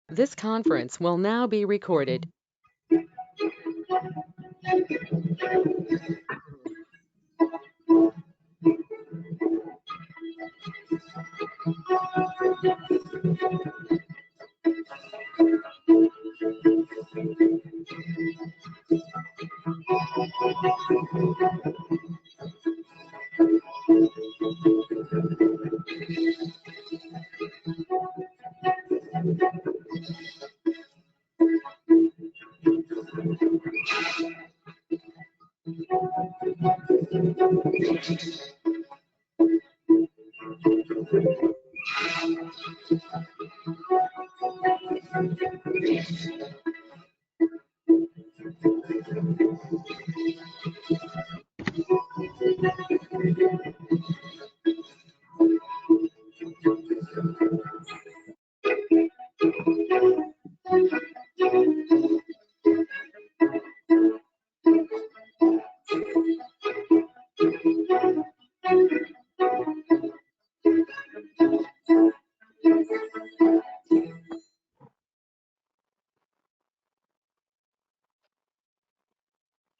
This conference will now be recorded.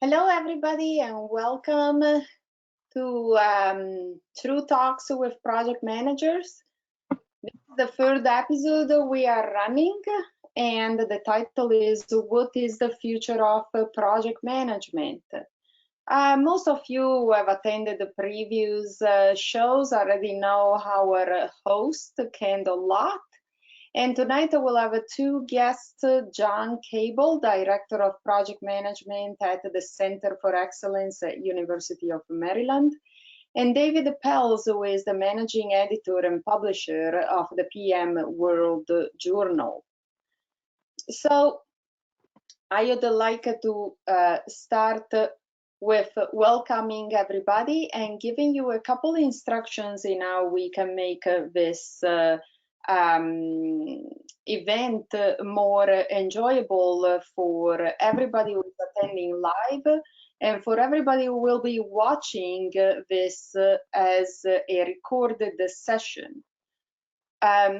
Hello, everybody, and welcome to True Talks with Project Managers. This is the third episode we are running, and the title is What is the Future of Project Management? Most of you who have attended the previous shows already know our host, Kendall Lott. And tonight we'll have two guests, John Cable, Director of Project Management at the Center for Excellence at University of Maryland, and David Pells, who is the Managing Editor and Publisher of the PM World Journal. So I would like to start with welcoming everybody and giving you a couple instructions in how we can make this event more enjoyable for everybody who is attending live and for everybody who will be watching this as a recorded session.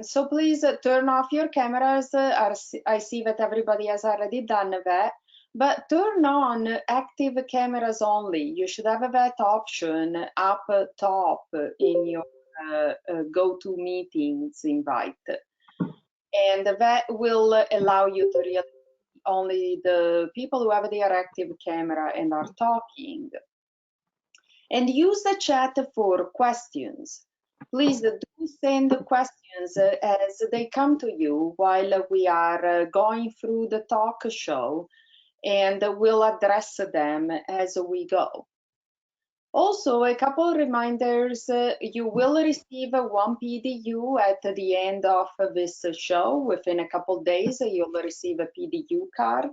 So please turn off your cameras. I see that everybody has already done that, but turn on active cameras only. You should have that option up top in your GoToMeetings invite, and that will allow you to read only the people who have their active camera and are talking. And use the chat for questions. Please do send the questions as they come to you while we are going through the talk show, and we'll address them as we go. Also, a couple of reminders, you will receive one PDU at the end of this show. Within a couple of days, you'll receive a PDU card.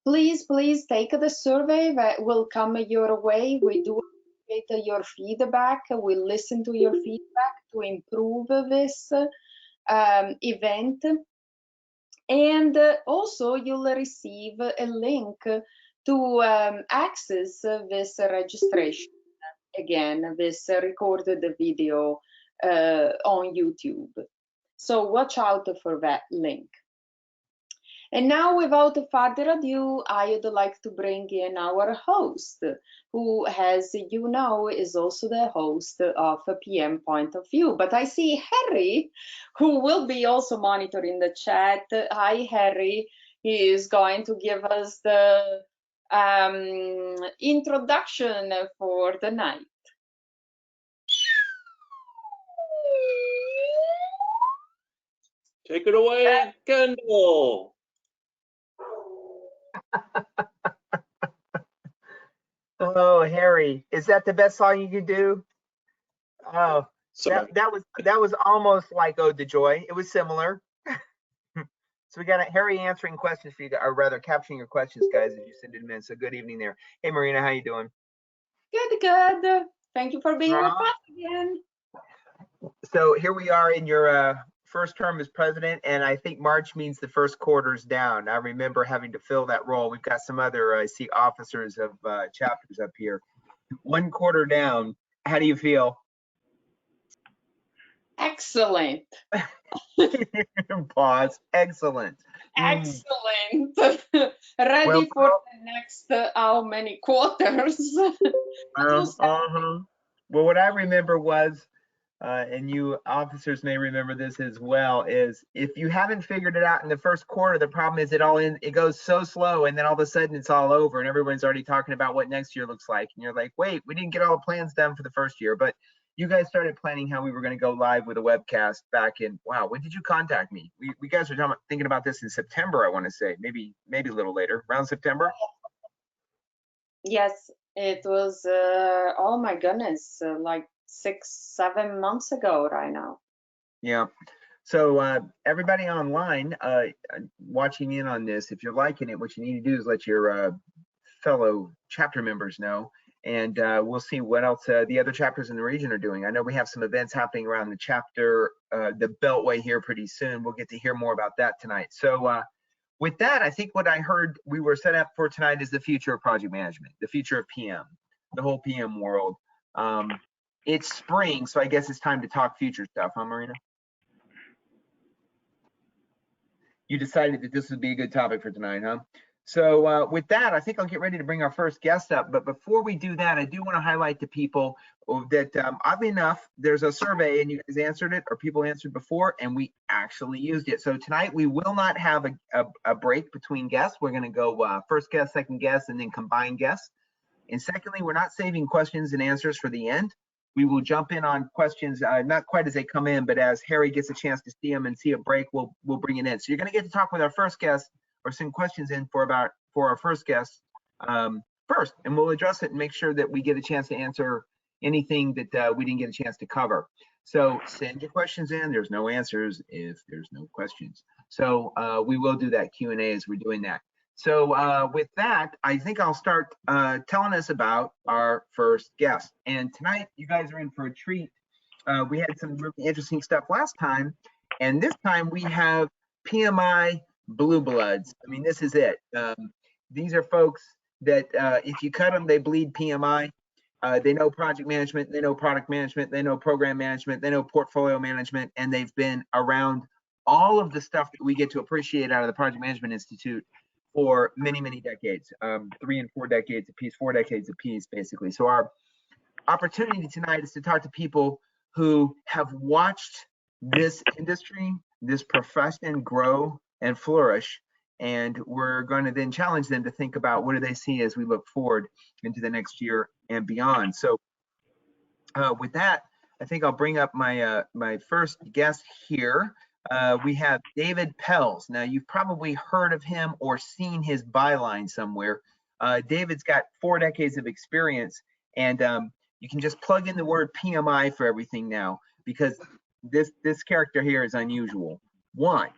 Please take the survey that will come your way. We do appreciate your feedback. We listen to your feedback to improve this event. And also, you'll receive a link to access this registration, again, this recorded video on YouTube. So watch out for that link. And now, without further ado, I would like to bring in our host, who, as you know, is also the host of PM Point of View. But I see Harry, who will be also monitoring the chat. Hi, Harry. He is going to give us the introduction for the night. Take it away, Kendall. Oh, Harry, is that the best song you can do? Oh, that was almost like Ode to Joy. It was similar. So we got Harry answering questions for you, or rather capturing your questions, guys, as you send them in. So good evening there. Hey, Marina, how you doing? Good. Thank you for being with us again. So here we are in your first term as president, and I think March means the first quarter's down. I remember having to fill that role. We've got some other, I see, officers of chapters up here. 1 quarter down. How do you feel? Excellent. Pause. Excellent. Excellent. Ready Well, for the next how many quarters? That was well, what I remember was, and you officers may remember this as well, is if you haven't figured it out in the first quarter, the problem is it goes so slow, and then all of a sudden it's all over, and everyone's already talking about what next year looks like, and you're like, wait, we didn't get all the plans done for the first year. But you guys started planning how we were going to go live with a webcast back in, wow, when did you contact me? We guys were thinking about this in September, I want to say, maybe a little later, around September. Yes, it was, oh my goodness, like 6-7 months ago right now. Yeah. So everybody online watching in on this, if you're liking it, what you need to do is let your fellow chapter members know, and we'll see what else the other chapters in the region are doing. I know we have some events happening around the chapter, the Beltway here pretty soon. We'll get to hear more about that tonight. So with that, I think what I heard we were set up for tonight is the future of project management, the future of PM, the whole PM world. It's spring, so I guess it's time to talk future stuff, huh, Marina? You decided that this would be a good topic for tonight, huh? So with that, I think I'll get ready to bring our first guest up. But before we do that, I do want to highlight to people that oddly enough, there's a survey and you guys answered it, or people answered before, and we actually used it. So tonight we will not have a break between guests. We're going to go first guest, second guest, and then combine guests. And secondly, we're not saving questions and answers for the end. We will jump in on questions, not quite as they come in, but as Harry gets a chance to see them and see a break, we'll bring it in. So you're going to get to talk with our first guest, or send questions in for our first guest first, and we'll address it and make sure that we get a chance to answer anything that we didn't get a chance to cover. So send your questions in. There's no answers if there's no questions. So we will do that Q&A as we're doing that. So with that, I think I'll start telling us about our first guest. And tonight, you guys are in for a treat. We had some really interesting stuff last time, and this time we have PMI blue bloods. I mean, this is it. These are folks that if you cut them, they bleed PMI. They know project management, they know product management, they know program management, they know portfolio management, and they've been around all of the stuff that we get to appreciate out of the Project Management Institute for many, many decades, 3 and 4 decades apiece, 4 decades apiece, basically. So our opportunity tonight is to talk to people who have watched this industry, this profession grow and flourish, and we're going to then challenge them to think about what do they see as we look forward into the next year and beyond. So with that, I think I'll bring up my my first guest here. We have David Pells. Now, you've probably heard of him or seen his byline somewhere. David's got 4 decades of experience, and you can just plug in the word PMI for everything now, because this character here is unusual. 1,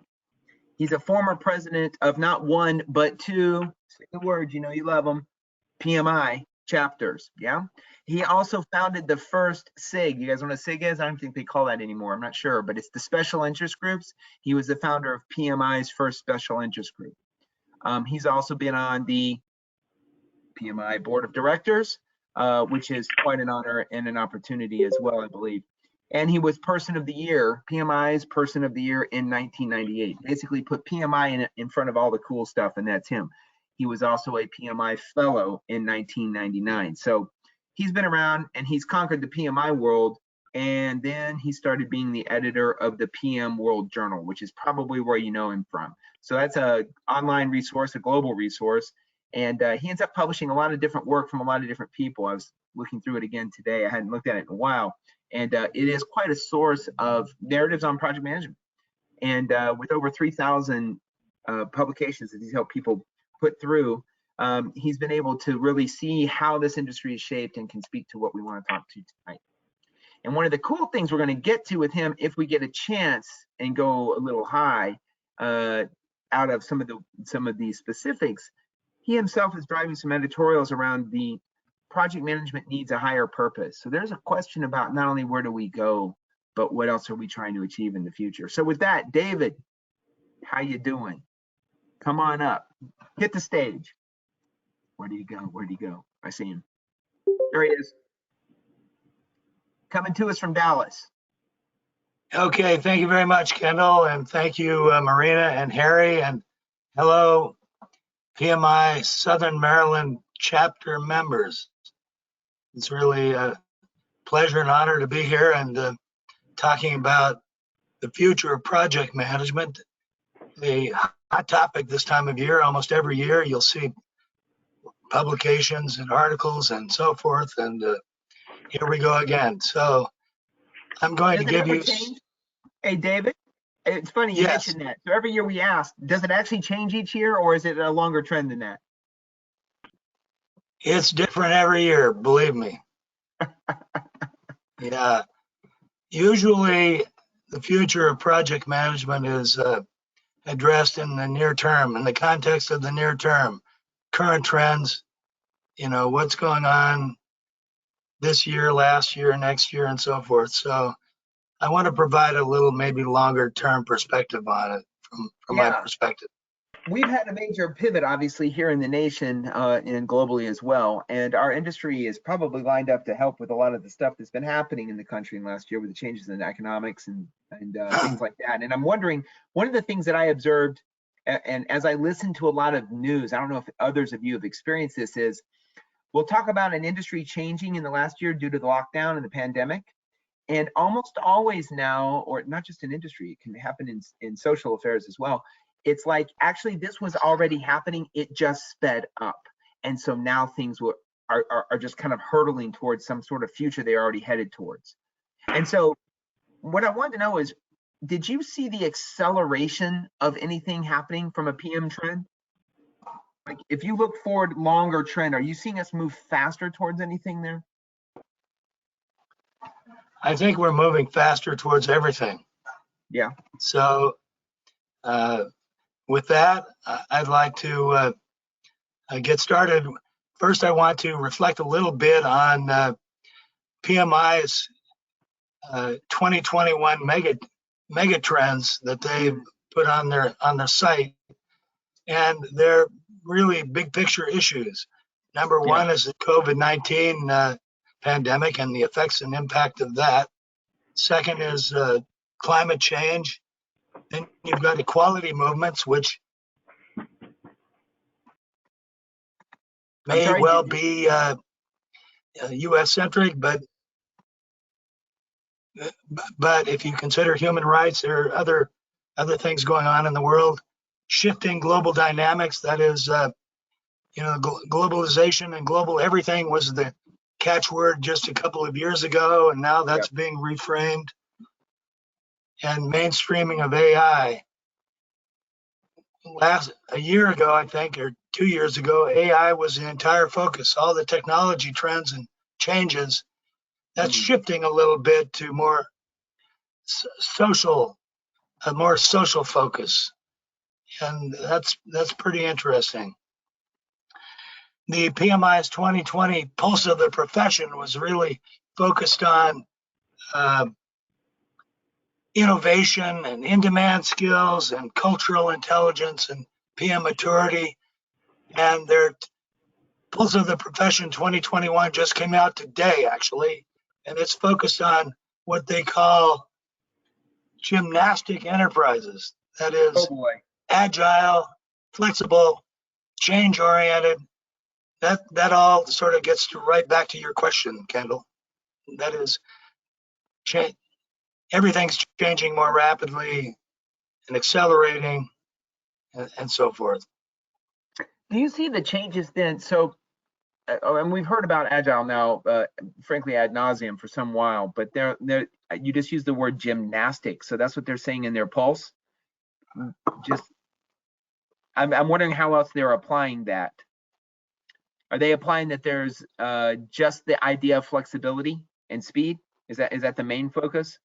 he's a former president of not 1, but 2, say the word, you know you love them, PMI chapters, yeah? He also founded the first SIG. You guys know what a SIG is? I don't think they call that anymore. I'm not sure, but it's the special interest groups. He was the founder of PMI's first special interest group. He's also been on the PMI board of directors, which is quite an honor and an opportunity as well, I believe. And he was Person of the Year, PMI's Person of the Year in 1998. Basically put PMI in front of all the cool stuff, and that's him. He was also a PMI fellow in 1999. So he's been around and he's conquered the PMI world, and then he started being the editor of the PM World Journal, which is probably where you know him from. So that's an online resource, a global resource, and he ends up publishing a lot of different work from a lot of different people. I was looking through it again today. I hadn't looked at it in a while, and it is quite a source of narratives on project management. And with over 3,000 publications that he's helped people put through, he's been able to really see how this industry is shaped and can speak to what we want to talk to tonight. And one of the cool things we're going to get to with him, if we get a chance and go a little high out of some of the specifics, he himself is driving some editorials around the project management needs a higher purpose. So there's a question about not only where do we go, but what else are we trying to achieve in the future. So with that, David, how you doing? Come on up, hit the stage. Where do you go? Where'd he go? I see him. There he is. Coming to us from Dallas. Okay, thank you very much, Kendall, and thank you, Marina and Harry, and hello, PMI Southern Maryland chapter members. It's really a pleasure and honor to be here and talking about the future of project management, a hot topic this time of year. Almost every year, you'll see publications and articles and so forth, and here we go again. So I'm going to Does it give ever you. change? Hey, David, it's funny you Yes. mentioned that. So every year we ask, does it actually change each year, or is it a longer trend than that? It's different every year, believe me. Yeah. Usually the future of project management is addressed in the near term, in the context of the near term, current trends, what's going on this year, last year, next year, and so forth. So I want to provide a little maybe longer term perspective on it from my Yeah. perspective. We've had a major pivot, obviously, here in the nation and globally as well. And our industry is probably lined up to help with a lot of the stuff that's been happening in the country in the last year with the changes in economics and things like that. And I'm wondering, one of the things that I observed, and as I listen to a lot of news, I don't know if others of you have experienced this, is we'll talk about an industry changing in the last year due to the lockdown and the pandemic. And almost always now, or not just in industry, it can happen in social affairs as well. It's like, actually, this was already happening. It just sped up. And so now things are just kind of hurtling towards some sort of future they're already headed towards. And so what I wanted to know is, did you see the acceleration of anything happening from a PM trend? Like, if you look forward longer trend, are you seeing us move faster towards anything there? I think we're moving faster towards everything. Yeah. So with that, I'd like to get started. First, I want to reflect a little bit on PMI's 2021 mega trends that they've put on their site, and they're really big picture issues. Number one is the COVID-19 pandemic and the effects and impact of that. Second is climate change. Then you've got equality movements, which may well be U.S. centric, but if you consider human rights, there are other things going on in the world. Shifting global dynamics, that is, globalization and global everything was the catchword just a couple of years ago, and now that's being reframed. And mainstreaming of AI. A year ago, I think, or 2 years ago, AI was the entire focus. All the technology trends and changes, that's shifting a little bit to more social, a more social focus, and that's pretty interesting. The PMI's 2020 Pulse of the Profession was really focused on innovation and in-demand skills and cultural intelligence and PM maturity. And their Pulse of the Profession 2021 just came out today, actually, and it's focused on what they call gymnastic enterprises. That is agile, flexible, change-oriented. That all sort of gets right back to your question, Kendall. That is, everything's changing more rapidly and accelerating and so forth. Do you see the changes then? So, and we've heard about Agile now, frankly, ad nauseum for some while, but you just use the word gymnastics. So that's what they're saying in their Pulse. I'm wondering how else they're applying that. Are they applying that there's just the idea of flexibility and speed? Is that the main focus?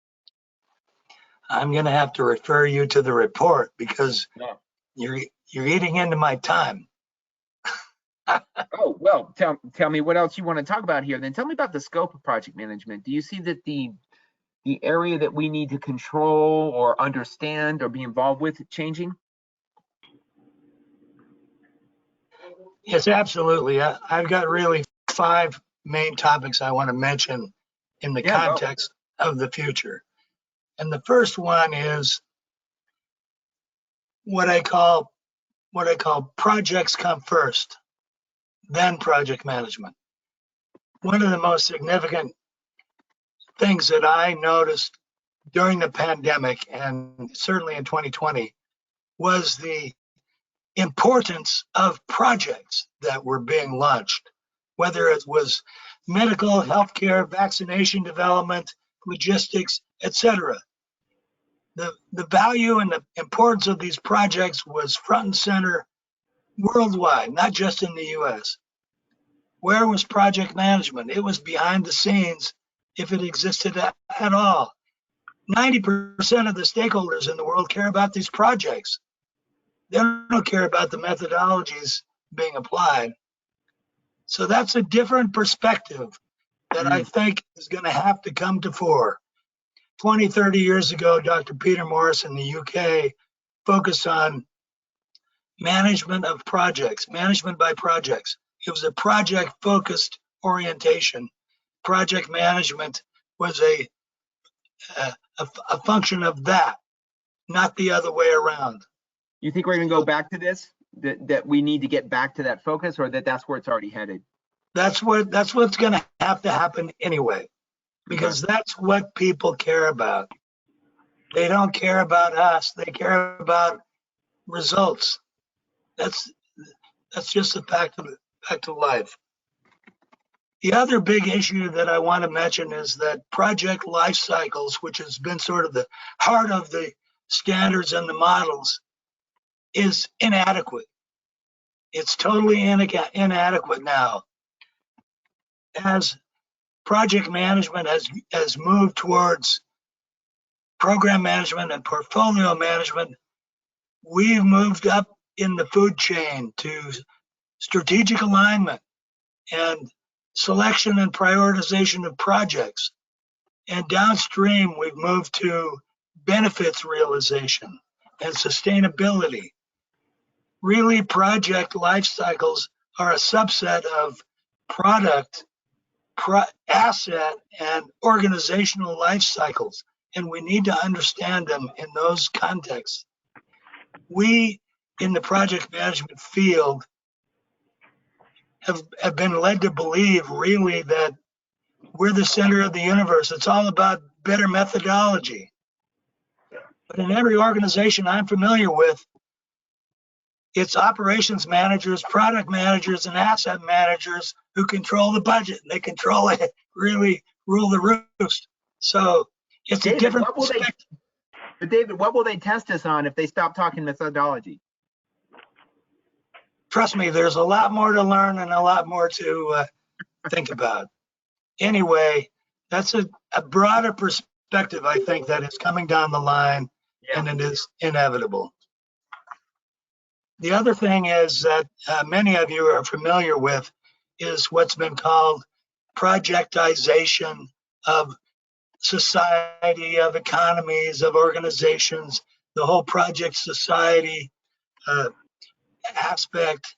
I'm going to have to refer you to the report because you're eating into my time. Oh, well, tell me what else you want to talk about here. Then tell me about the scope of project management. Do you see that the area that we need to control or understand or be involved with changing? Yes, absolutely. I've got really 5 main topics I want to mention in the context of the future. And the first one is what I call projects come first, then project management. One of the most significant things that I noticed during the pandemic, and certainly in 2020, was the importance of projects that were being launched, whether it was medical, healthcare, vaccination development, logistics, etc. The value and the importance of these projects was front and center worldwide, not just in the US. Where was project management? It was behind the scenes, if it existed at all. 90% of the stakeholders in the world care about these projects. They don't care about the methodologies being applied. So that's a different perspective that I think is going to have to come to fore. 20, 30 years ago, Dr. Peter Morris in the UK focused on management of projects, management by projects. It was a project-focused orientation. Project management was a function of that, not the other way around. You think we're going to go back to this? That we need to get back to that focus, or that's where it's already headed? That's what's going to have to happen anyway, because that's what people care about. They don't care about us. They care about results. That's just a fact of life. The other big issue that I want to mention is that project life cycles, which has been sort of the heart of the standards and the models, is inadequate. It's totally inadequate now. As project management has moved towards program management and portfolio management, we've moved up in the food chain to strategic alignment and selection and prioritization of projects. And downstream, we've moved to benefits realization and sustainability. Really, project life cycles are a subset of product, asset, and organizational life cycles, and we need to understand them in those contexts. We, in the project management field, have been led to believe really that we're the center of the universe. It's all about better methodology. But in every organization I'm familiar with, it's operations managers, product managers, and asset managers who control the budget. They control it, really rule the roost. So it's David, a different perspective. But David, what will they test us on if they stop talking methodology? Trust me, there's a lot more to learn and a lot more to think about. Anyway, that's a broader perspective, I think, that is coming down the line, and it is inevitable. The other thing is that many of you are familiar with is what's been called projectization of society, of economies, of organizations, the whole project society aspect.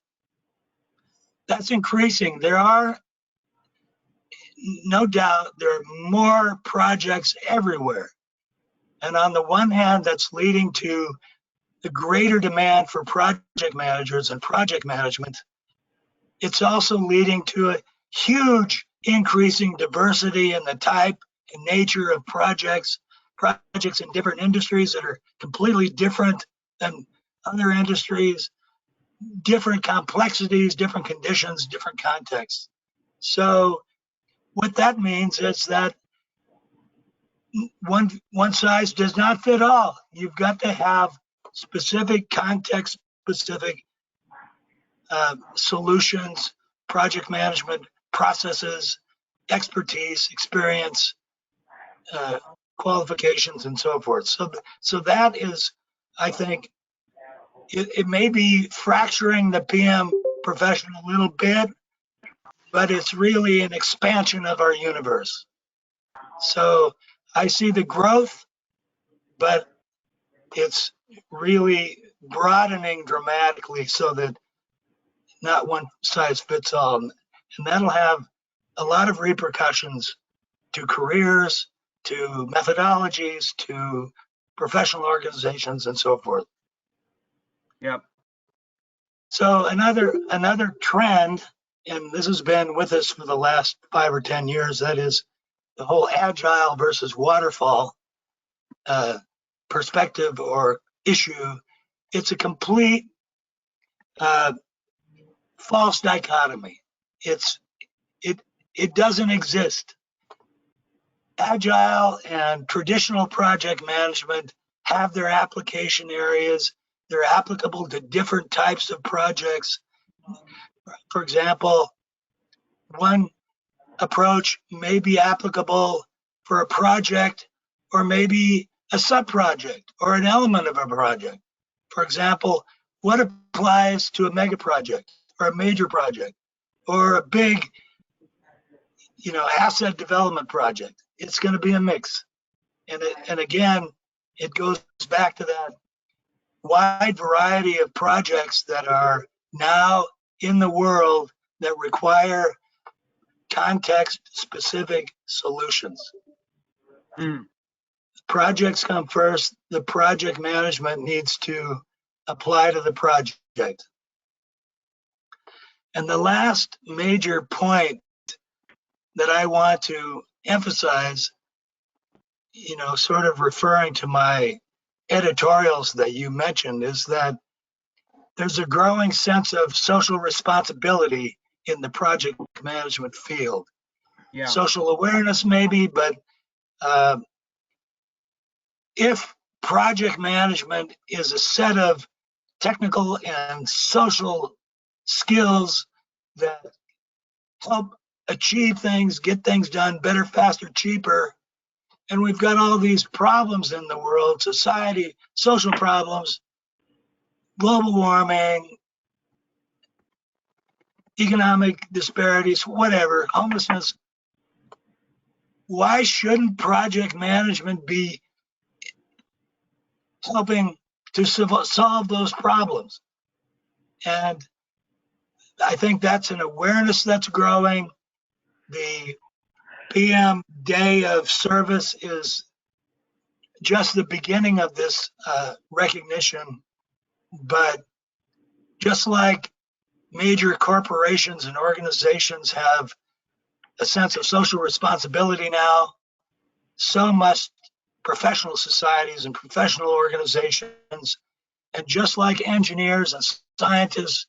That's increasing. There are, no doubt, there are more projects everywhere. And on the one hand, that's leading to the greater demand for project managers and project management. It's also leading to a huge increasing diversity in the type and nature of projects in different industries that are completely different than other industries, different complexities, different conditions, different contexts. So what that means is that one size does not fit all. You've got to have specific context, specific solutions, project management processes, expertise, experience, qualifications, and so forth. So that is, I think, it may be fracturing the PM profession a little bit, but it's really an expansion of our universe. So I see the growth, but it's really broadening dramatically so that not one size fits all. And that'll have a lot of repercussions to careers, to methodologies, to professional organizations, and so forth. Yep. So another trend, and this has been with us for the last 5 or 10 years, that is the whole Agile versus Waterfall perspective or issue. It's a complete false dichotomy. It doesn't exist. Agile and traditional project management have their application areas. They're applicable to different types of projects. For example, one approach may be applicable for a project or maybe a sub-project or an element of a project. For example, what applies to a mega project or a major project or a big, asset development project? It's going to be a mix. And again, it goes back to that wide variety of projects that are now in the world that require context-specific solutions. Projects come first. The project management needs to apply to the project. And the last major point that I want to emphasize, sort of referring to my editorials that you mentioned, is that there's a growing sense of social responsibility in the project management field. Yeah. Social awareness maybe, but if project management is a set of technical and social skills that help achieve things, get things done better, faster, cheaper, and we've got all these problems in the world, society, social problems, global warming, economic disparities, whatever, homelessness. Why shouldn't project management be helping to solve those problems? And I think that's an awareness that's growing. The PM Day of Service is just the beginning of this recognition. But just like major corporations and organizations have a sense of social responsibility now, so must professional societies and professional organizations. And just like engineers and scientists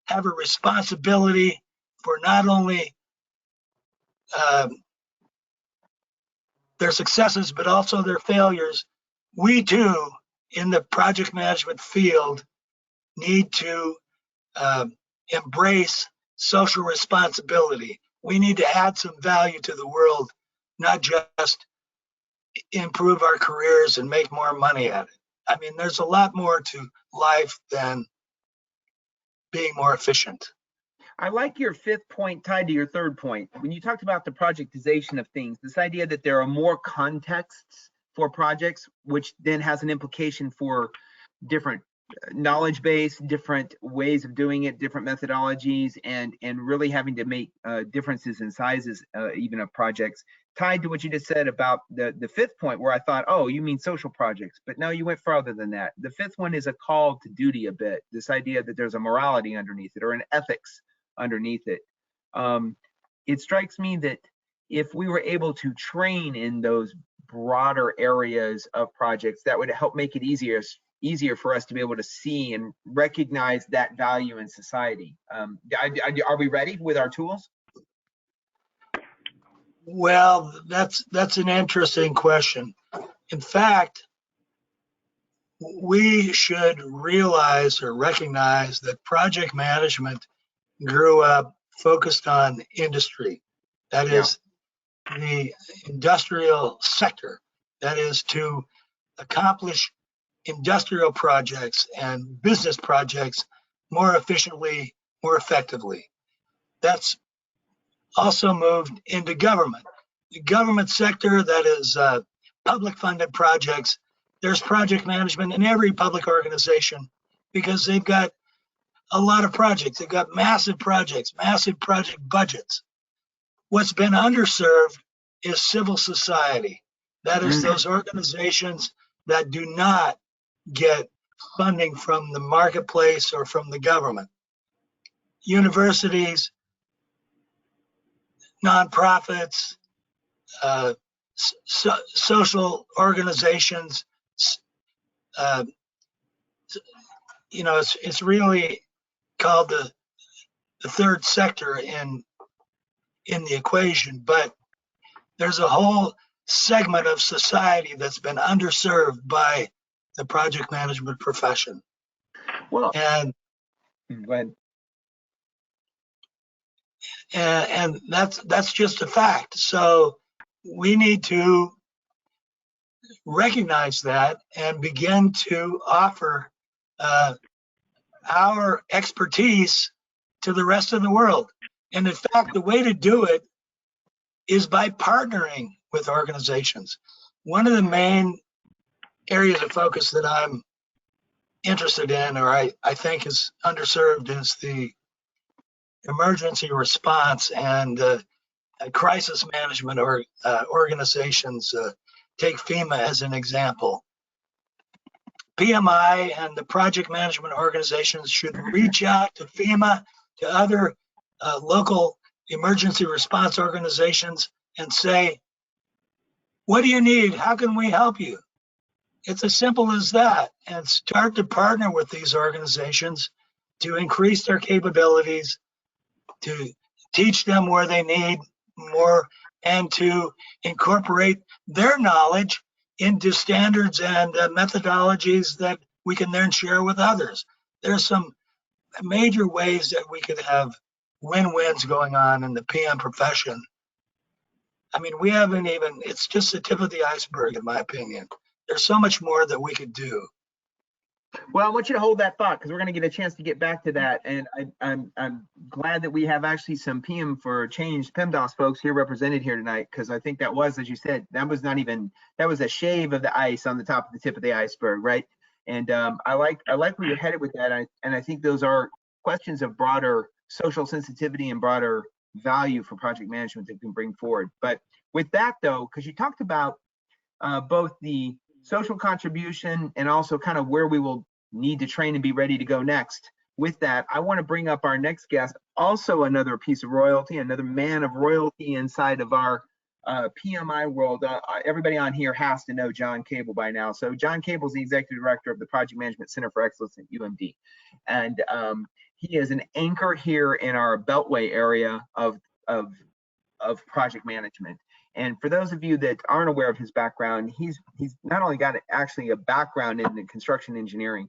have a responsibility for not only their successes, but also their failures, we too, in the project management field, need to embrace social responsibility. We need to add some value to the world, not just improve our careers and make more money at it. I mean, there's a lot more to life than being more efficient. I like your fifth point tied to your third point. When you talked about the projectization of things, this idea that there are more contexts for projects, which then has an implication for different knowledge base, different ways of doing it, different methodologies, and really having to make differences in sizes even of projects, tied to what you just said about the fifth point, where I thought, oh, you mean social projects, but no, you went further than that. The fifth one is a call to duty a bit, this idea that there's a morality underneath it or an ethics underneath it. It strikes me that if we were able to train in those broader areas of projects, that would help make it easier for us to be able to see and recognize that value in society. Are we ready with our tools? Well, that's an interesting question. In fact, we should realize or recognize that project management grew up focused on industry. That is the industrial sector. That is to accomplish industrial projects and business projects more efficiently, more effectively. That's also moved into government. The government sector, that is public funded projects, there's project management in every public organization because they've got a lot of projects. They've got massive projects, massive project budgets. What's been underserved is civil society. That is those organizations that do not get funding from the marketplace or from the government. Universities, nonprofits, social organizations, uh, it's really called the third sector in the equation, but there's a whole segment of society that's been underserved by the project management profession. Well, And go ahead. and that's just a fact. So we need to recognize that and begin to offer our expertise to the rest of the world. And in fact, the way to do it is by partnering with organizations. One of the main areas of focus that I'm interested in, or I think is underserved, is the emergency response and crisis management organizations. Take FEMA as an example. PMI and the project management organizations should reach out to FEMA, to other local emergency response organizations, and say, what do you need? How can we help you? It's as simple as that. And start to partner with these organizations to increase their capabilities, to teach them where they need more, and to incorporate their knowledge into standards and methodologies that we can then share with others. There's some major ways that we could have win-wins going on in the PM profession. I mean, we haven't even, it's just the tip of the iceberg, in my opinion. There's so much more that we could do. Well, I want you to hold that thought because we're going to get a chance to get back to that. And I'm glad that we have actually some PM for Change PEMDAS folks here represented here tonight, because I think that was, as you said, that was a shave of the ice on the top of the tip of the iceberg, right? And I like where you're headed with that. And I think those are questions of broader social sensitivity and broader value for project management that we can bring forward. But with that though, because you talked about both the social contribution and also kind of where we will need to train and be ready to go next. With that, I want to bring up our next guest, also another piece of royalty, another man of royalty inside of our PMI world. Everybody on here has to know John Cable by now. So John Cable is the Executive Director of the Project Management Center for Excellence at UMD. And he is an anchor here in our Beltway area of project management. And for those of you that aren't aware of his background, he's not only got actually a background in the construction engineering,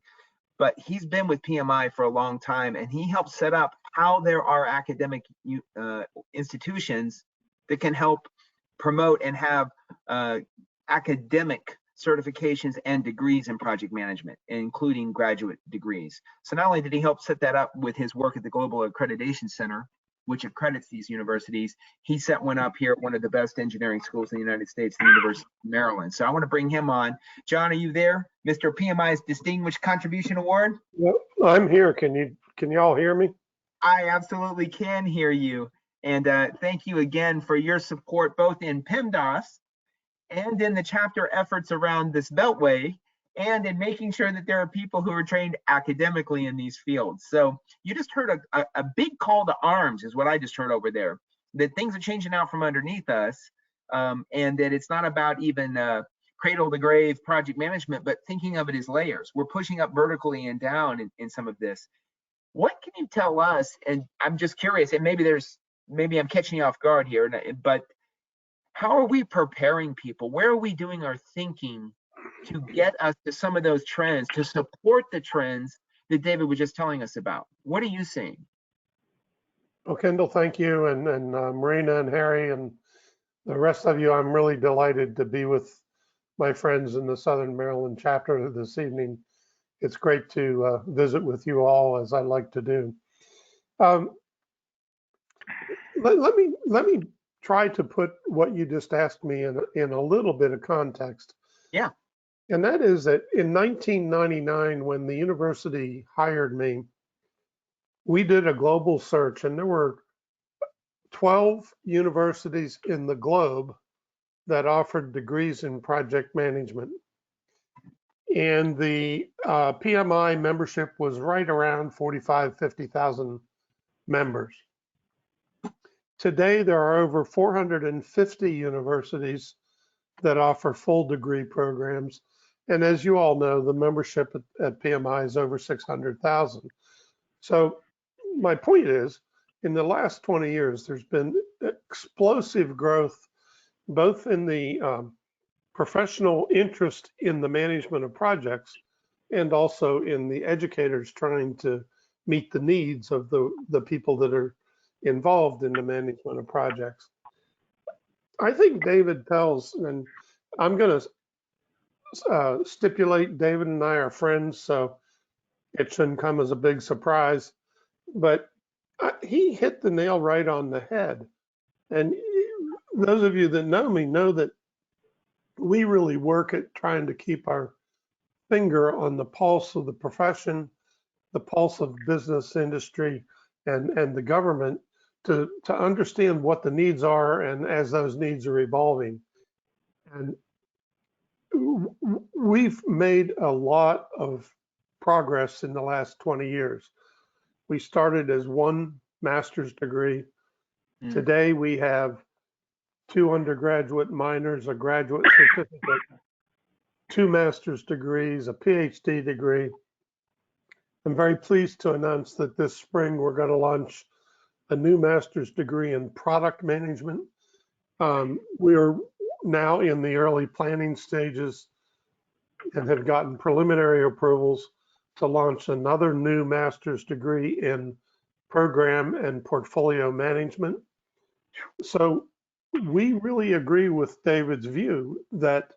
but he's been with PMI for a long time, and he helped set up how there are academic institutions that can help promote and have academic certifications and degrees in project management, including graduate degrees. So not only did he help set that up with his work at the Global Accreditation Center, which accredits these universities, he set one up here at one of the best engineering schools in the United States, the University of Maryland. So I want to bring him on. John, are you there? Mr. PMI's Distinguished Contribution Award? Well, I'm here. Can you all hear me? I absolutely can hear you. And thank you again for your support, both in PEMDAS and in the chapter efforts around this Beltway, and in making sure that there are people who are trained academically in these fields. So you just heard a big call to arms is what I just heard over there, that things are changing out from underneath us, and that it's not about even cradle to grave project management, but thinking of it as layers. We're pushing up vertically and down in some of this. What can you tell us? And I'm just curious, and maybe I'm catching you off guard here, but how are we preparing people? Where are we doing our thinking to get us to some of those trends, to support the trends that David was just telling us about? What are you seeing? Well, Kendall, thank you. And Marina and Harry and the rest of you, I'm really delighted to be with my friends in the Southern Maryland chapter this evening. It's great to visit with you all, as I like to do. Let me try to put what you just asked me in a little bit of context. Yeah. And that is that in 1999, when the university hired me, we did a global search, and there were 12 universities in the globe that offered degrees in project management. And the PMI membership was right around 45, 50,000 members. Today, there are over 450 universities that offer full degree programs. And as you all know, the membership at PMI is over 600,000. So my point is, in the last 20 years, there's been explosive growth, both in the professional interest in the management of projects and also in the educators trying to meet the needs of the people that are involved in the management of projects. I think David Pells, and I'm going to stipulate David and I are friends, so it shouldn't come as a big surprise, but he hit the nail right on the head. And those of you that know me know that we really work at trying to keep our finger on the pulse of the profession, the pulse of business, industry, and the government to understand what the needs are, and as those needs are evolving. And we've made a lot of progress in the last 20 years. We started as one master's degree. Today we have 2 undergraduate minors, a graduate certificate, 2 master's degrees, a PhD degree. I'm very pleased to announce that this spring we're going to launch a new master's degree in product management. We are now in the early planning stages and have gotten preliminary approvals to launch another new master's degree in program and portfolio management. So we really agree with David's view that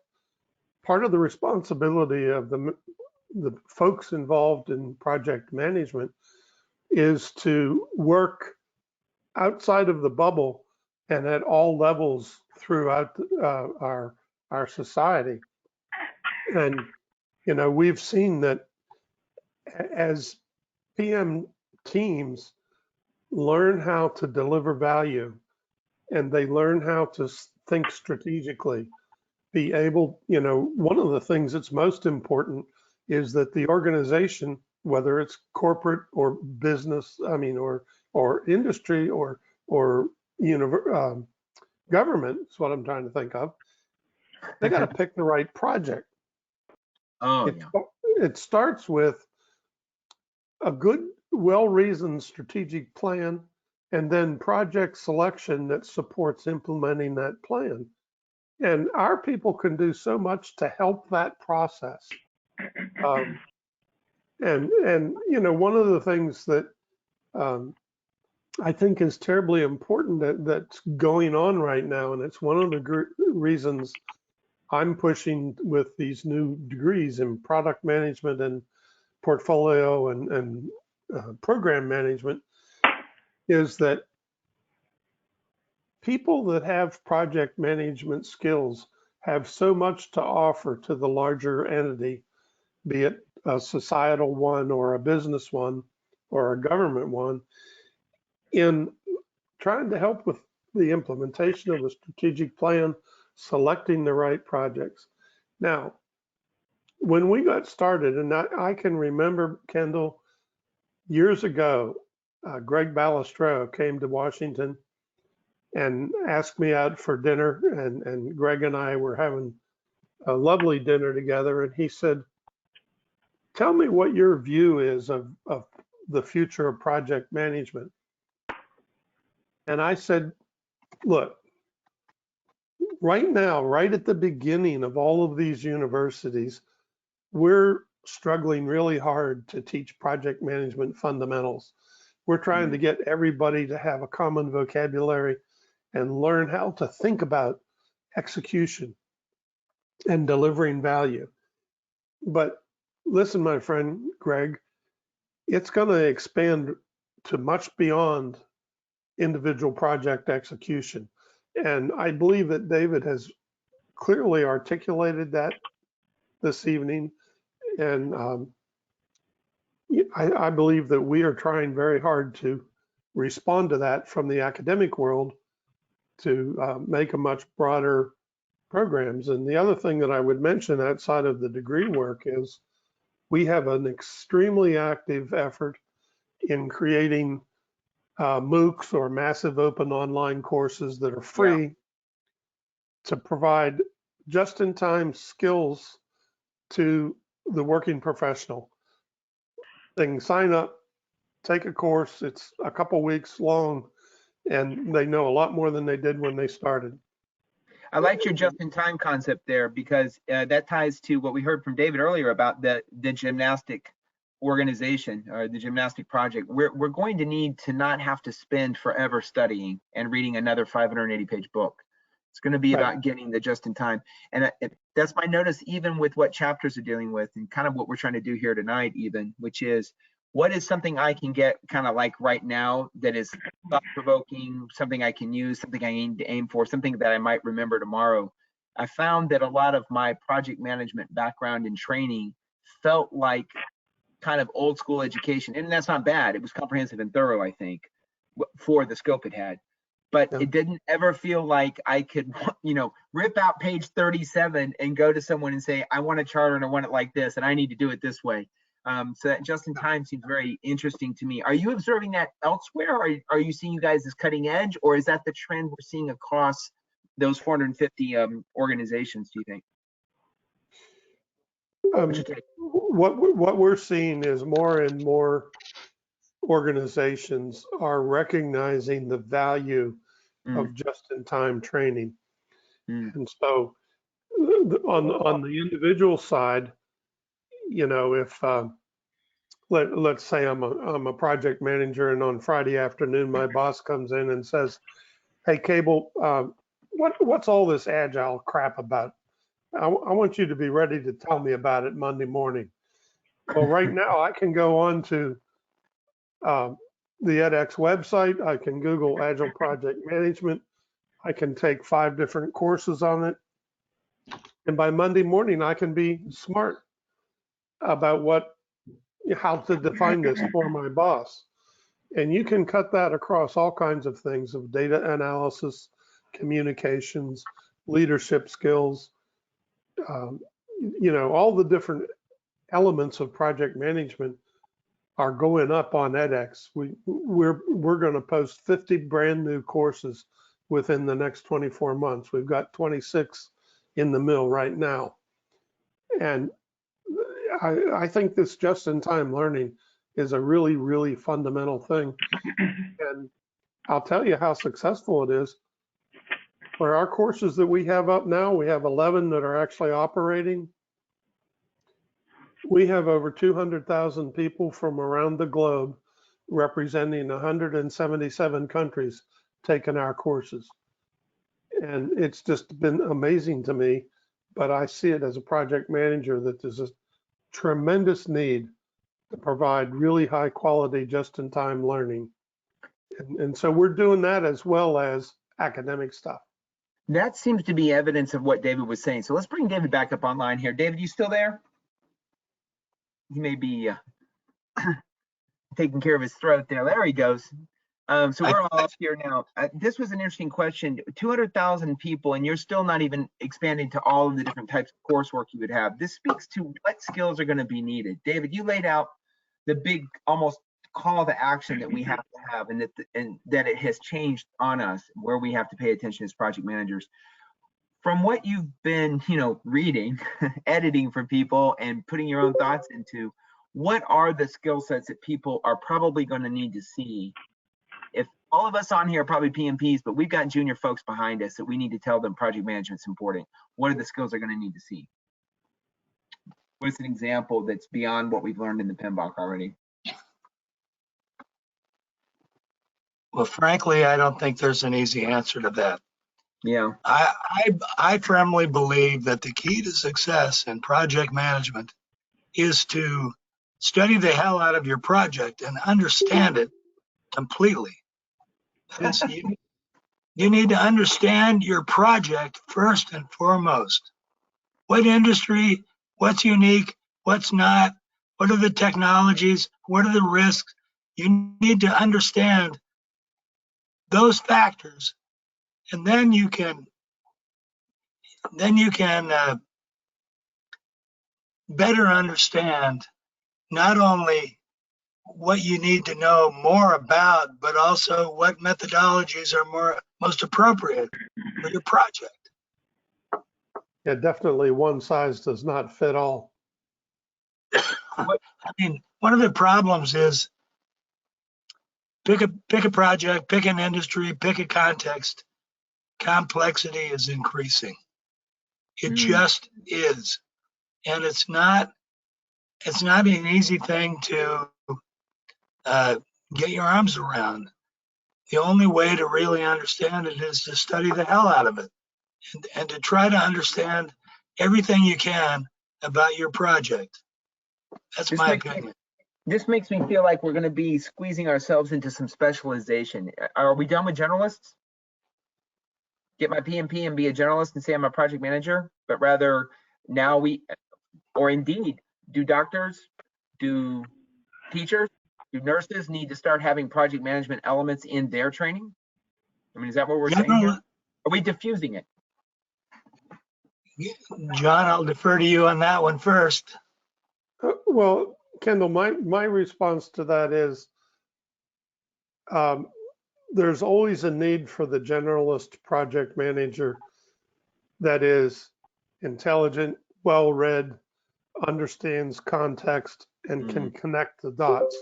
part of the responsibility of the folks involved in project management is to work outside of the bubble and at all levels throughout our society. And we've seen that as PM teams learn how to deliver value and they learn how to think strategically, be able, one of the things that's most important is that the organization, whether it's corporate or business, or industry or government, is what I'm trying to think of, they got to pick the right project. It starts with a good, well-reasoned strategic plan, and then project selection that supports implementing that plan. And our people can do so much to help that process. And one of the things that I think is terribly important that's going on right now, and it's one of the reasons I'm pushing with these new degrees in product management and portfolio and program management, is that people that have project management skills have so much to offer to the larger entity, be it a societal one or a business one or a government one, in trying to help with the implementation of a strategic plan, selecting the right projects. Now, when we got started, and I can remember, Kendall, years ago, Greg Balestro came to Washington and asked me out for dinner, and Greg and I were having a lovely dinner together, and he said, tell me what your view is of the future of project management. And I said, look, right now, right at the beginning of all of these universities, we're struggling really hard to teach project management fundamentals. We're trying to get everybody to have a common vocabulary and learn how to think about execution and delivering value. But listen, my friend Greg, it's going to expand to much beyond individual project execution. And I believe that David has clearly articulated that this evening. And I believe that we are trying very hard to respond to that from the academic world to make a much broader programs. And the other thing that I would mention outside of the degree work is we have an extremely active effort in creating MOOCs or massive open online courses that are free to provide just-in-time skills to the working professional. They can sign up, take a course, it's a couple weeks long, and they know a lot more than they did when they started. I liked your just-in-time concept there because that ties to what we heard from David earlier about the gymnastic organization or the gymnastic project. We're going to need to not have to spend forever studying and reading another 580-page book. It's going to be about getting the just-in-time. And that's my notice even with what chapters are dealing with and kind of what we're trying to do here tonight even, which is what is something I can get kind of like right now that is thought-provoking, something I can use, something I need to aim for, something that I might remember tomorrow. I found that a lot of my project management background and training felt like kind of old school education, and that's not bad. It was comprehensive and thorough, I think, for the scope it had. But it didn't ever feel like I could, rip out page 37 and go to someone and say, I want a charter and I want it like this, and I need to do it this way. So that just in time seems very interesting to me. Are you observing that elsewhere? Or are you seeing you guys as cutting edge, or is that the trend we're seeing across those 450 organizations, do you think? What we're seeing is more and more organizations are recognizing the value of just-in-time training. And so on the individual side, if let's say I'm a project manager and on Friday afternoon my boss comes in and says, hey Cable, what's all this Agile crap about? I want you to be ready to tell me about it Monday morning. Well, right now I can go on to the edX website. I can Google Agile Project Management. I can take 5 different courses on it. And by Monday morning, I can be smart about how to define this for my boss. And you can cut that across all kinds of things of data analysis, communications, leadership skills, all the different elements of project management are going up on edX. We're going to post 50 brand new courses within the next 24 months. We've got 26 in the mill right now. And I think this just-in-time learning is a really, really fundamental thing. And I'll tell you how successful it is. For our courses that we have up now, we have 11 that are actually operating. We have over 200,000 people from around the globe representing 177 countries taking our courses. And it's just been amazing to me, but I see it as a project manager that there's a tremendous need to provide really high quality just-in-time learning. And so we're doing that as well as academic stuff. That seems to be evidence of what David was saying. So let's bring David back up online here. David, you still there? He may be taking care of his throat there. There he goes. So we're all up here now. This was an interesting question. 200,000 people, and you're still not even expanding to all of the different types of coursework you would have. This speaks to what skills are going to be needed. David, you laid out the big, almost call to action that we have to have, and that it has changed on us, where we have to pay attention as project managers. From what you've been, reading, editing for people, and putting your own thoughts into, what are the skill sets that people are probably going to need to see? If all of us on here are probably PMPs, but we've got junior folks behind us that we need to tell them project management's important. What are the skills they're going to need to see? What's an example that's beyond what we've learned in the PMBOK already? Well, frankly, I don't think there's an easy answer to that. Yeah. I firmly believe that the key to success in project management is to study the hell out of your project and understand it completely. You need to understand your project first and foremost. What industry, what's unique, what's not, what are the technologies, what are the risks? You need to understand those factors, and then you can then you can better understand not only what you need to know more about, but also what methodologies are most appropriate for your project. Yeah, definitely one size does not fit all. I mean, one of the problems is pick a project, pick an industry, pick a context. Complexity is increasing. It just is, and it's not an easy thing to get your arms around. The only way to really understand it is to study the hell out of it and to try to understand everything you can about your project. That's my opinion. This makes me feel like we're going to be squeezing ourselves into some specialization. Are we done with generalists? Get my PMP and be a generalist and say I'm a project manager, but rather now or indeed, do doctors, do teachers, do nurses need to start having project management elements in their training? I mean, is that what we're saying here? Are we diffusing it? John, I'll defer to you on that one first. Well, Kendall, my response to that is there's always a need for the generalist project manager that is intelligent, well-read, understands context, and can connect the dots.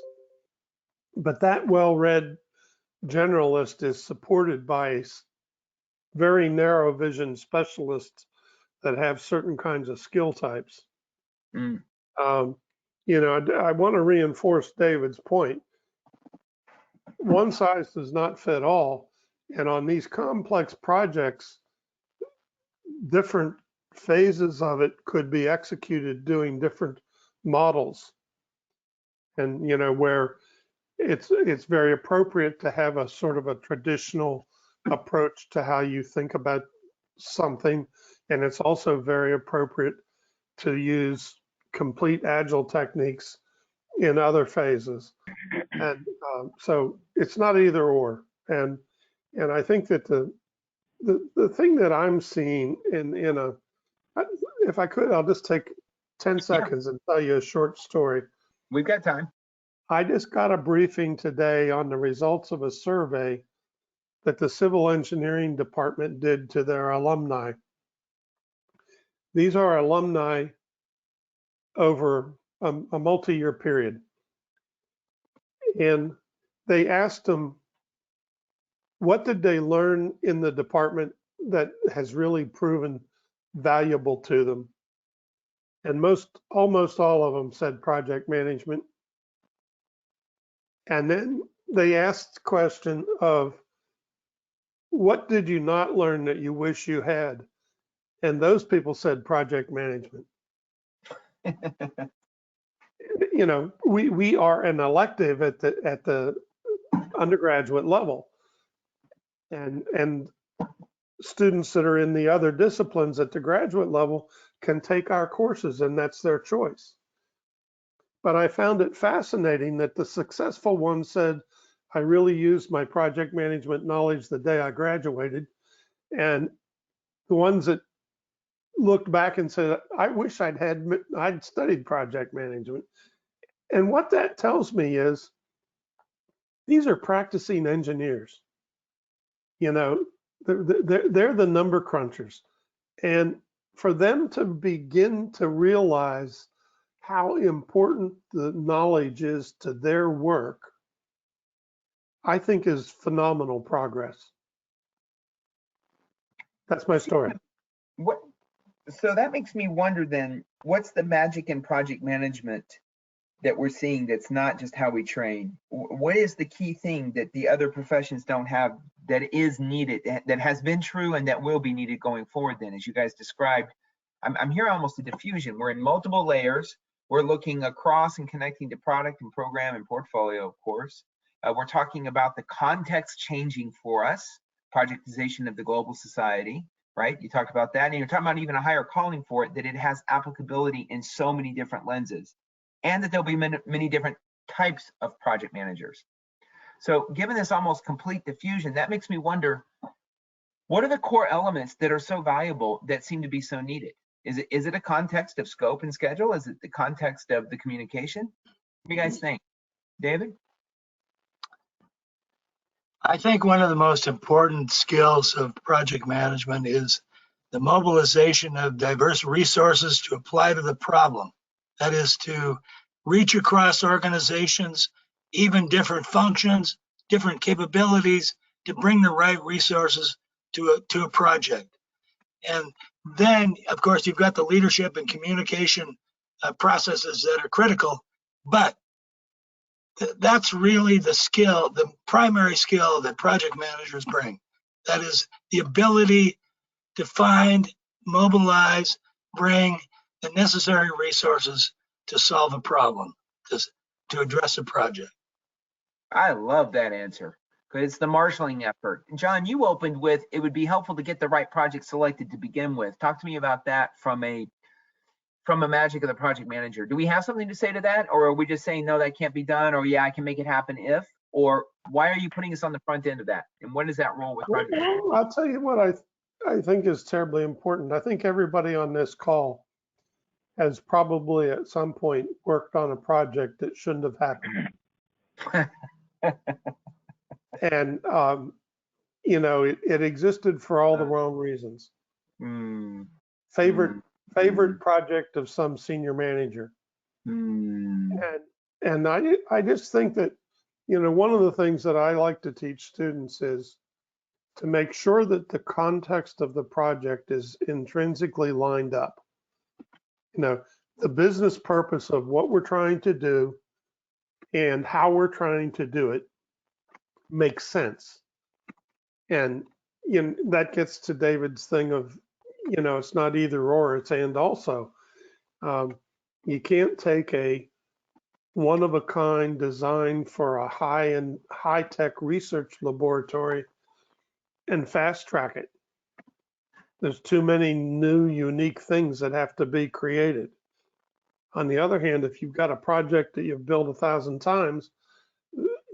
But that well-read generalist is supported by very narrow vision specialists that have certain kinds of skill types. You know, I want to reinforce David's point. One size does not fit all. And on these complex projects, different phases of it could be executed doing different models. And, you know, where it's very appropriate to have a sort of a traditional approach to how you think about something. And it's also very appropriate to use complete agile techniques in other phases. And so it's not either or. And I think that the thing that I'm seeing if I could, I'll just take 10 seconds and tell you a short story. We've got time. I just got a briefing today on the results of a survey that the civil engineering department did to their alumni. These are alumni over a multi-year period. And they asked them, what did they learn in the department that has really proven valuable to them? And almost all of them said project management. And then they asked the question of, what did you not learn that you wish you had? And those people said project management. You know, we are an elective at the undergraduate level, and students that are in the other disciplines at the graduate level can take our courses, and that's their choice. But I found it fascinating that the successful ones said, I really used my project management knowledge the day I graduated. And the ones that looked back and said, I wish I'd studied project management. And what that tells me is these are practicing engineers. You know, they're the number crunchers. And for them to begin to realize how important the knowledge is to their work, I think is phenomenal progress. That's my story. So that makes me wonder then, what's the magic in project management that we're seeing that's not just how we train? What is the key thing that the other professions don't have that is needed, that has been true and that will be needed going forward then, as you guys described? I'm hearing almost a diffusion. We're in multiple layers. We're looking across and connecting to product and program and portfolio, of course. We're talking about the context changing for us, projectization of the global society, right? You talked about that, and you're talking about even a higher calling for it, that it has applicability in so many different lenses, and that there'll be many different types of project managers. So given this almost complete diffusion, that makes me wonder, What are the core elements that are so valuable that seem to be so needed? Is it a context of scope and schedule? Is it the context of the communication? What do you guys think? David? I think one of the most important skills of project management is the mobilization of diverse resources to apply to the problem. That is to reach across organizations, even different functions, different capabilities, to bring the right resources to a project. And then, of course, you've got the leadership and communication processes that are critical, but that's really the skill, the primary skill that project managers bring. That is the ability to find, mobilize, bring the necessary resources to solve a problem, to address a project. I love that answer because it's the marshaling effort. John, you opened with it would be helpful to get the right project selected to begin with. Talk to me about that from a magic of the project manager. Do we have something to say to that, or are we just saying no, that can't be done, or yeah, I can make it happen if? Or why are you putting us on the front end of that? And what is that role with project managers? Well, I'll tell you what I think is terribly important. I think everybody on this call has probably at some point worked on a project that shouldn't have happened. And, you know, it existed for all the wrong reasons. Favorite project of some senior manager. And I just think that, you know, one of the things that I like to teach students is to make sure that the context of the project is intrinsically lined up. You know, the business purpose of what we're trying to do and how we're trying to do it makes sense. And, you know, that gets to David's thing of, you know, it's not either or, it's and also. You can't take a one-of-a-kind design for a high-tech research laboratory and fast track it. There's too many new, unique things that have to be created. On the other hand, if you've got a project that you've built 1,000 times,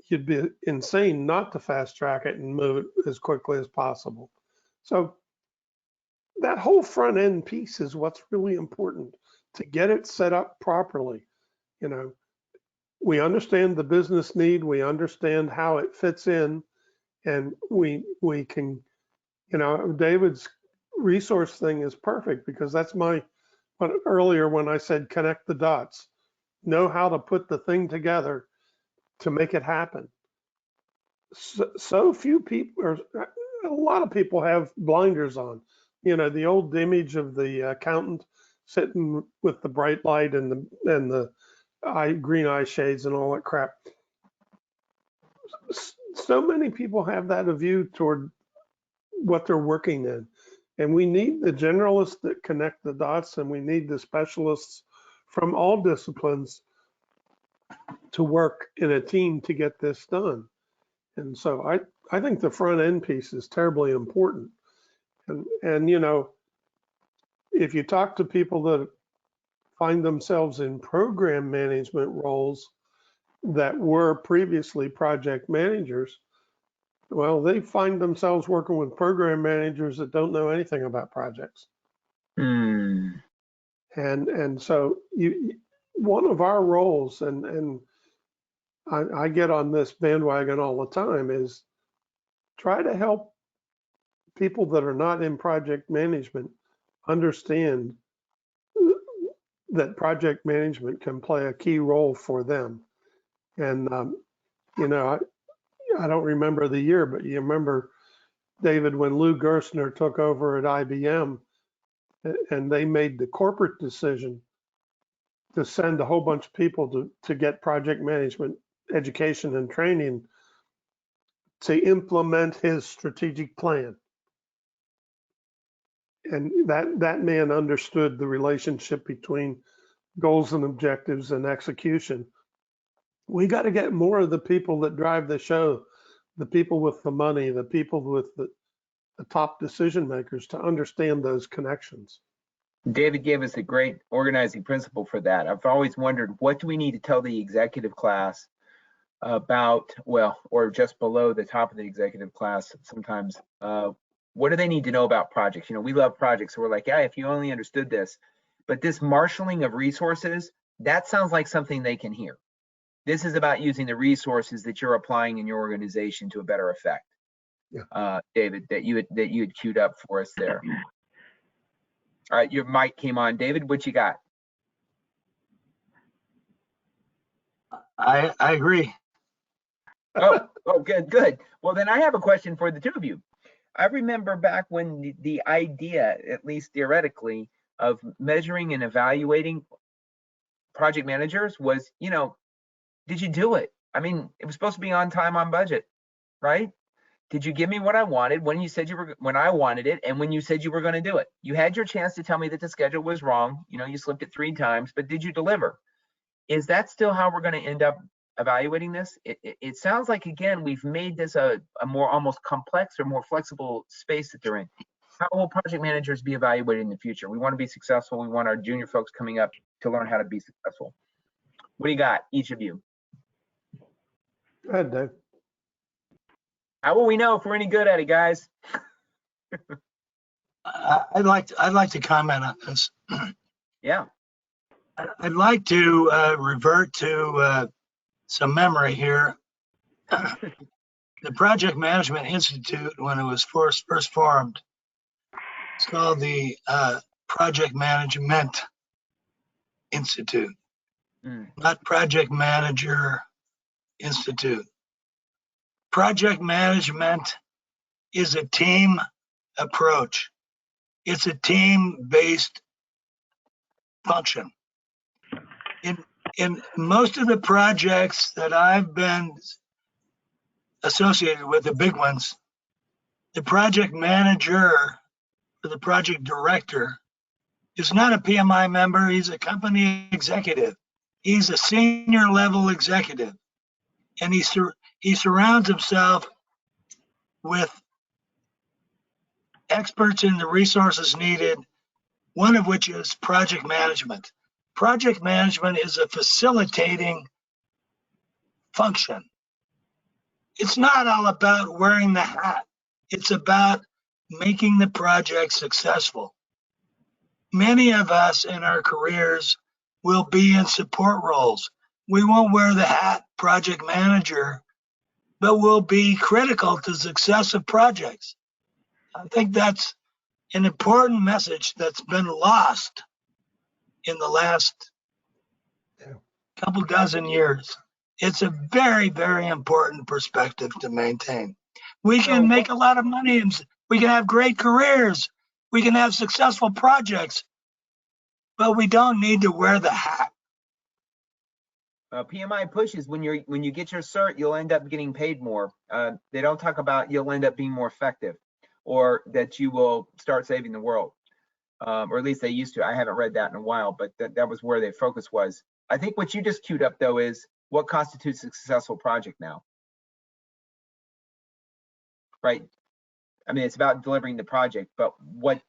you'd be insane not to fast track it and move it as quickly as possible. So that whole front end piece is what's really important, to get it set up properly. You know, we understand the business need, we understand how it fits in, and we can, you know, David's resource thing is perfect because that's but earlier when I said connect the dots, know how to put the thing together to make it happen. So few people, or a lot of people have blinders on. You know, the old image of the accountant sitting with the bright light and the green eye shades and all that crap. So many people have that view toward what they're working in. And we need the generalists that connect the dots, and we need the specialists from all disciplines to work in a team to get this done. And so I think the front end piece is terribly important. And you know, if you talk to people that find themselves in program management roles that were previously project managers, well, they find themselves working with program managers that don't know anything about projects. And so one of our roles, and I get on this bandwagon all the time, is try to help people that are not in project management understand that project management can play a key role for them. And, you know, I don't remember the year, but you remember, David, when Lou Gerstner took over at IBM and they made the corporate decision to send a whole bunch of people to get project management education and training to implement his strategic plan. And that man understood the relationship between goals and objectives and execution. We got to get more of the people that drive the show, the people with the money, the people with the top decision makers, to understand those connections. David gave us a great organizing principle for that. I've always wondered, what do we need to tell the executive class about, well, or just below the top of the executive class sometimes, What do they need to know about projects? You know, we love projects. So we're like, yeah, if you only understood this. But this marshaling of resources, that sounds like something they can hear. This is about using the resources that you're applying in your organization to a better effect. Yeah. David, that you had queued up for us there. All right, your mic came on. David, what you got? I agree. Oh, good. Well, then I have a question for the two of you. I remember back when the idea, at least theoretically, of measuring and evaluating project managers was, you know, did you do it? I mean, it was supposed to be on time, on budget, right? Did you give me what I wanted when you said when I wanted it, and when you said you were going to do it? You had your chance to tell me that the schedule was wrong. You know, you slipped it 3 times, but did you deliver? Is that still how we're going to end up evaluating this? It sounds like, again, we've made this a more almost complex or more flexible space that they're in. How will project managers be evaluated in the future? We want to be successful. We want our junior folks coming up to learn how to be successful. What do you got, each of you? Go ahead, Dave. How will we know if we're any good at it, guys? I'd like to comment on this. Yeah. I'd like to revert to some memory here. The Project Management Institute, when it was first formed, it's called the Project Management Institute, not Project Manager Institute. Project management is a team approach. It's a team-based function. In most of the projects that I've been associated with, the big ones, the project manager or the project director is not a PMI member. He's a company executive. He's a senior level executive, and he surrounds himself with experts in the resources needed, one of which is project management. Project management is a facilitating function. It's not all about wearing the hat. It's about making the project successful. Many of us in our careers will be in support roles. We won't wear the hat project manager, but we'll be critical to the success of projects. I think that's an important message that's been lost in the last couple dozen years. It's a very, very important perspective to maintain. We can make a lot of money and we can have great careers. We can have successful projects, but we don't need to wear the hat. PMI pushes when you get your cert, you'll end up getting paid more. They don't talk about you'll end up being more effective, or that you will start saving the world, or at least they used to. I haven't read that in a while, but that was where their focus was. I think what you just queued up though is what constitutes a successful project now, right? I mean, it's about delivering the project, but what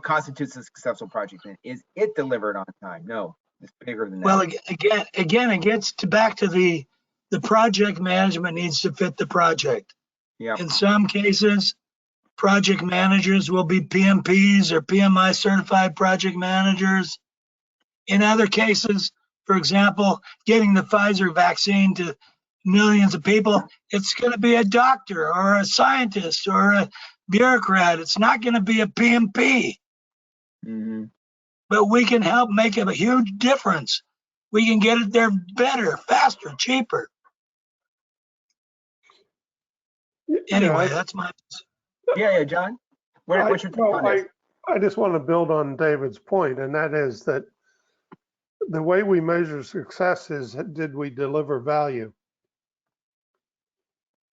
constitutes a successful project? Is it delivered on time? No, it's bigger than that. Well, again, it gets back to the project management needs to fit the project. Yeah. In some cases, project managers will be PMPs or PMI certified project managers. In other cases, for example, getting the Pfizer vaccine to millions of people, it's going to be a doctor or a scientist or a bureaucrat. It's not going to be a PMP. Mm-hmm. But we can help make a huge difference. We can get it there better, faster, cheaper. Anyway, that's my. Yeah, John. What's your take on this? I just want to build on David's point, and that is that the way we measure success is, did we deliver value?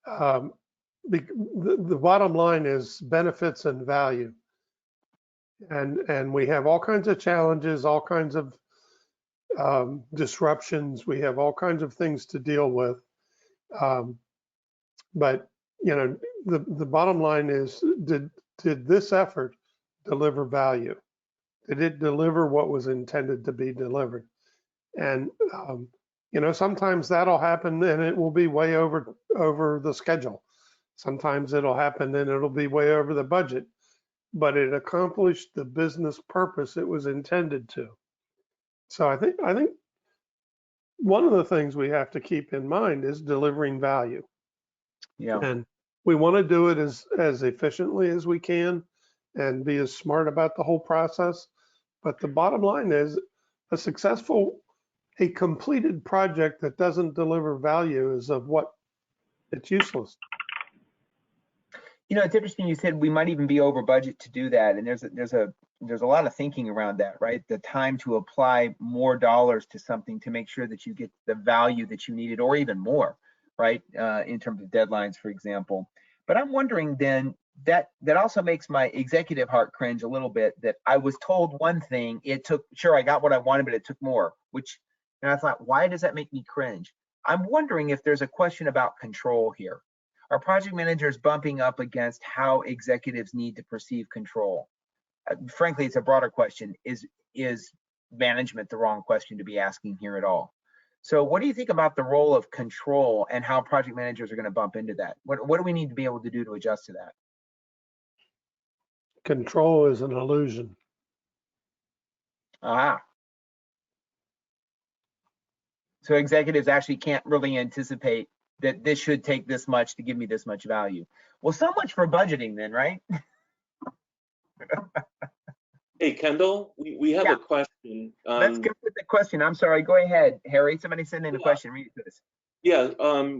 The bottom line is benefits and value. And we have all kinds of challenges, all kinds of disruptions. We have all kinds of things to deal with. But you know, the bottom line is, did this effort deliver value? Did it deliver what was intended to be delivered? And you know, sometimes that'll happen and it will be way over the schedule. Sometimes it'll happen and it'll be way over the budget, but it accomplished the business purpose it was intended to. So I think one of the things we have to keep in mind is delivering value. Yeah. And we want to do it as efficiently as we can and be as smart about the whole process. But the bottom line is a completed project that doesn't deliver value is of what it's useless. You know, it's interesting you said we might even be over budget to do that. And there's a lot of thinking around that, right? The time to apply more dollars to something to make sure that you get the value that you needed or even more, right? In terms of deadlines, for example. But I'm wondering then, that also makes my executive heart cringe a little bit, that I was told one thing, sure, I got what I wanted, but it took more, and I thought, why does that make me cringe? I'm wondering if there's a question about control here. Are project managers bumping up against how executives need to perceive control? Frankly, it's a broader question. Is management the wrong question to be asking here at all? So what do you think about the role of control and how project managers are going to bump into that? What do we need to be able to do to adjust to that? Control is an illusion. Ah. So executives actually can't really anticipate that this should take this much to give me this much value. Well, so much for budgeting then, right? Hey, Kendall, we have a question. Let's get with the question. I'm sorry, go ahead, Harry. Somebody sent in a question. Read it to us. Yeah,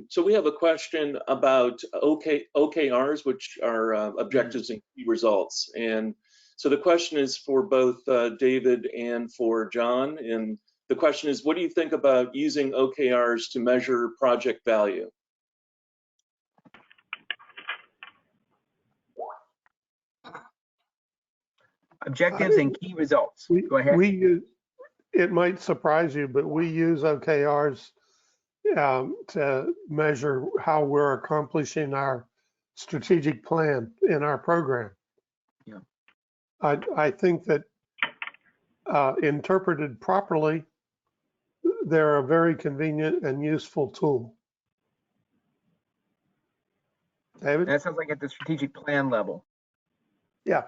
so we have a question about OKRs, which are objectives and key results. And so the question is for both David and for John. And the question is, what do you think about using OKRs to measure project value? Objectives and key results. Go ahead. It might surprise you, but we use OKRs to measure how we're accomplishing our strategic plan in our program. Yeah. I think that interpreted properly, they're a very convenient and useful tool. David? That sounds like at the strategic plan level. Yeah.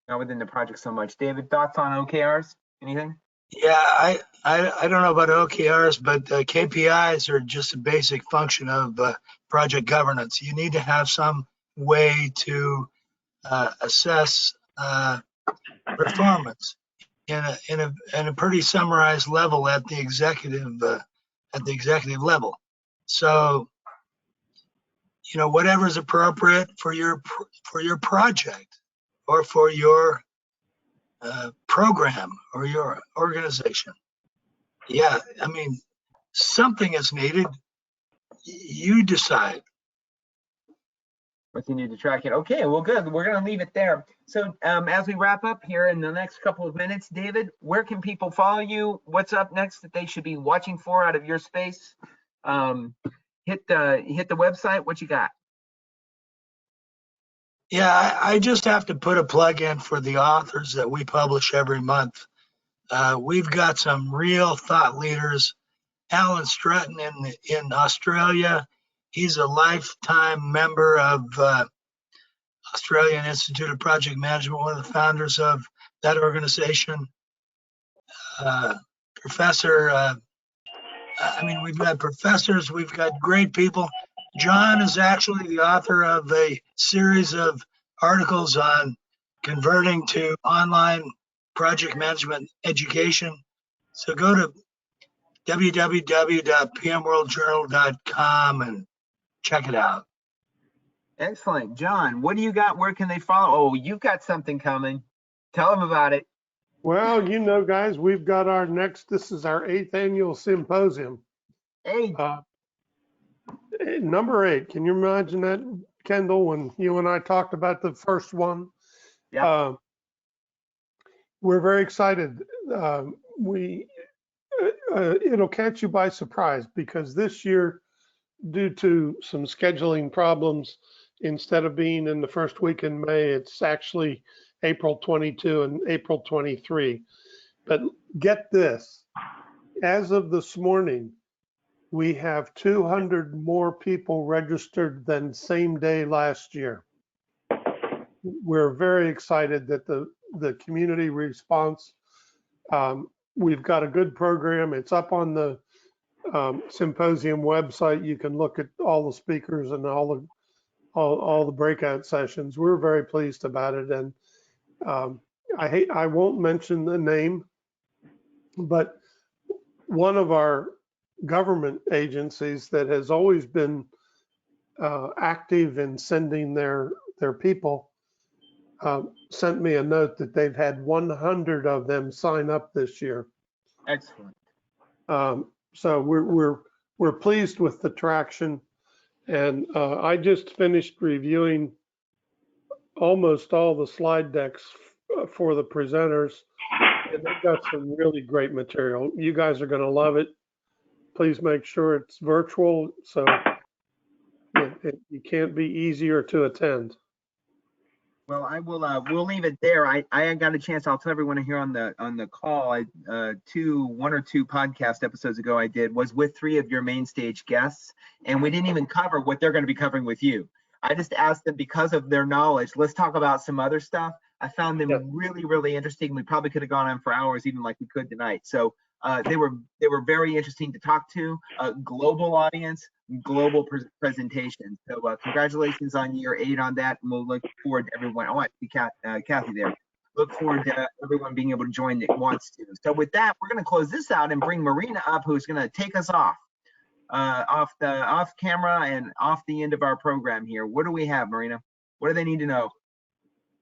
Not within the project so much. David, thoughts on OKRs? Anything? Yeah, I don't know about OKRs, but KPIs are just a basic function of project governance. You need to have some way to assess performance in a pretty summarized level at the executive level. So, you know, whatever is appropriate for your project or for your program or your organization. Yeah, I mean, something is needed. You decide. What you need to track it. Okay, well, good. We're going to leave it there. So as we wrap up here in the next couple of minutes, David, where can people follow you? What's up next that they should be watching for out of your space? Hit the website. What you got? Yeah, I just have to put a plug in for the authors that we publish every month. We've got some real thought leaders. Alan Stratton in Australia, he's a lifetime member of Australian Institute of Project Management, one of the founders of that organization. We've got professors, we've got great people. John is actually the author of a series of articles on converting to online project management education. So go to www.pmworldjournal.com and check it out. Excellent. John, what do you got? Where can they follow? Oh, you've got something coming. Tell them about it. Well, you know, guys, we've got this is our 8th annual symposium. 8. Number 8. Can you imagine that, Kendall, when you and I talked about the first one? Yeah. We're very excited. It'll catch you by surprise because this year, due to some scheduling problems, instead of being in the first week in May, it's actually April 22 and April 23. But get this, as of this morning, We have 200 more people registered than same day last year. We're very excited that the community response, we've got a good program. It's up on the symposium website. You can look at all the speakers and all the breakout sessions. We're very pleased about it. And I won't mention the name, but one of our government agencies that has always been active in sending their people sent me a note that they've had 100 of them sign up this year. Excellent. So we're pleased with the traction, and I just finished reviewing almost all the slide decks for the presenters, and they've got some really great material. You guys are going to love it. Please make sure it's virtual, so it can't be easier to attend. Well, I will. We'll leave it there. I got a chance. I'll tell everyone here on the call. One or two podcast episodes ago, I did was with 3 of your main stage guests, and we didn't even cover what they're going to be covering with you. I just asked them, because of their knowledge, let's talk about some other stuff. I found them really, really interesting. We probably could have gone on for hours, even like we could tonight. So they were very interesting to talk to. Global audience, global presentation. So congratulations on year 8 on that, and we'll look forward to everyone. Oh, I see Kathy there. Look forward to everyone being able to join that wants to. So with that, we're going to close this out and bring Marina up, who's going to take us off camera and off the end of our program here. What do we have, Marina? What do they need to know?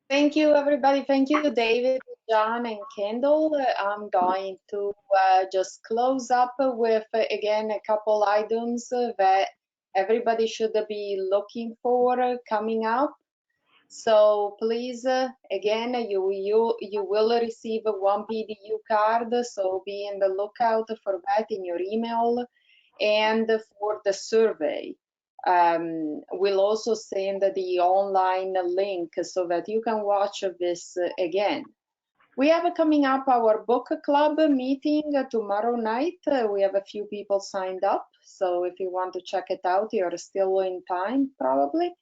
Thank you, everybody. Thank you, David, John, and Kendall. I'm going to just close up with, again, a couple items that everybody should be looking for coming up. So please, again, you will receive one PDU card, so be in the lookout for that in your email. And for the survey, we'll also send the online link so that you can watch this again. We have coming up our book club meeting tomorrow night. We have a few people signed up, so if you want to check it out, you're still in time probably.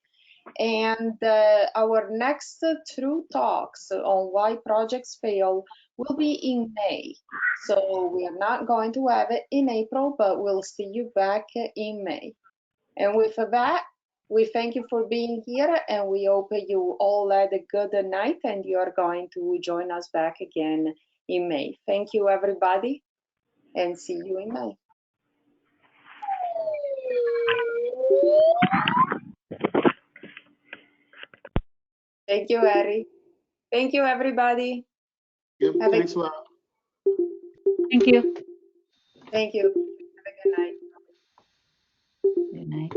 And our next True Talks on why projects fail will be in May. So we are not going to have it in April, but we'll see you back in May. And with that, we thank you for being here, and we hope you all had a good night, and you are going to join us back again in May. Thank you, everybody, and see you in May. Thank you, Harry. Thank you, everybody. Yep, thanks a lot. Thank you. Thank you. Have a good night. Good night.